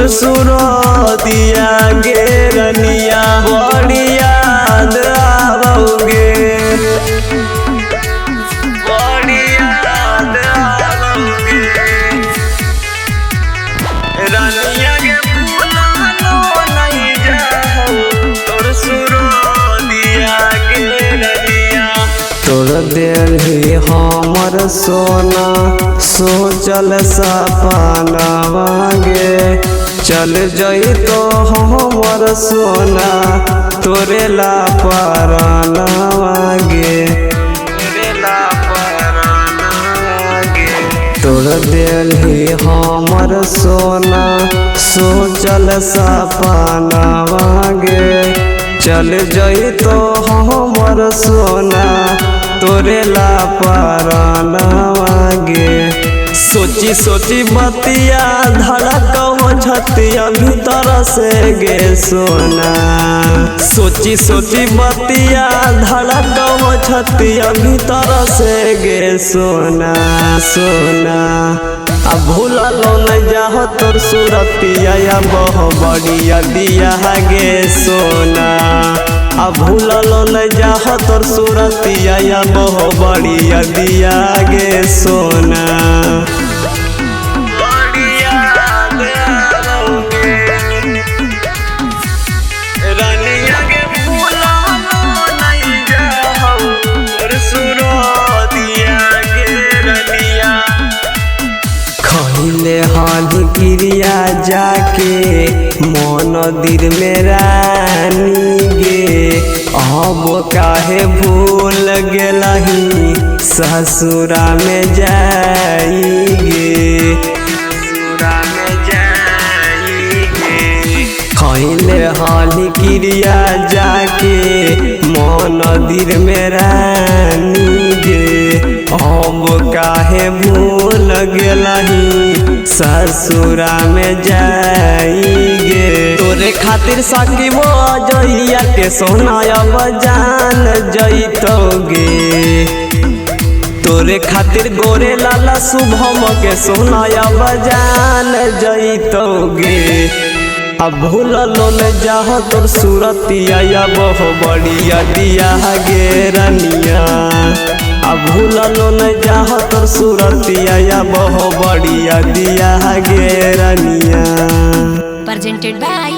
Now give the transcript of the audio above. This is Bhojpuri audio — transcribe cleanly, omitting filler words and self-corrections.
तोर सुरतिया गे रनिया बड़ी याद आवोगे, बड़ी याद आवोगे। रनिया के भूला नहीं जाओ तोर सुरतिया गे रनिया। तोर दिल ही हमर सोना सोचल सपनावा गे, चल जई तो हमर सोना तोरे ला परानवा गे, तोरे ला परानवा गे। तोर दिल ही हमर सोना सोचल सपनावा गे, चल जई तो हमर सोना तोरे ला परानवा गे। सोची सोची बतिया धड़क हो छतिया भीतर से गे सोना, सोची सोची बतिया धड़क हो छतिया भीतर से गे सोना सोना। अब भूललो न जाहो तोर सुरतिया या बहु बढ़िया दिया गे सोना। अब भूललो न जाहो तोर सुरतिया या बहु बढ़िया दिया गे सोना। खैले हाल क्रिया जाके मंदिर में रानी गे, अब काहे भूल गेलही ससुरा में जाइगे, ससुरा में जाइगे। खैले हाल क्रिया जाके मंदिर में रानी गे, अब काहे भूल गेलही ससुरा में जाइगे। तोरे खातिर साकिबो जइया के सोना अब जान जइतोगे, तोरे खातिर गोरे लाला शुभम के सोना अब जान जइतोगे। अब भूललो न जाहो तोर सुरतिया या बहु बढ़िया दिया गे रनिया। अब भूललो न जाहो तोर सुरतिया या बहु बढ़िया दिया गे रनिया। Presented by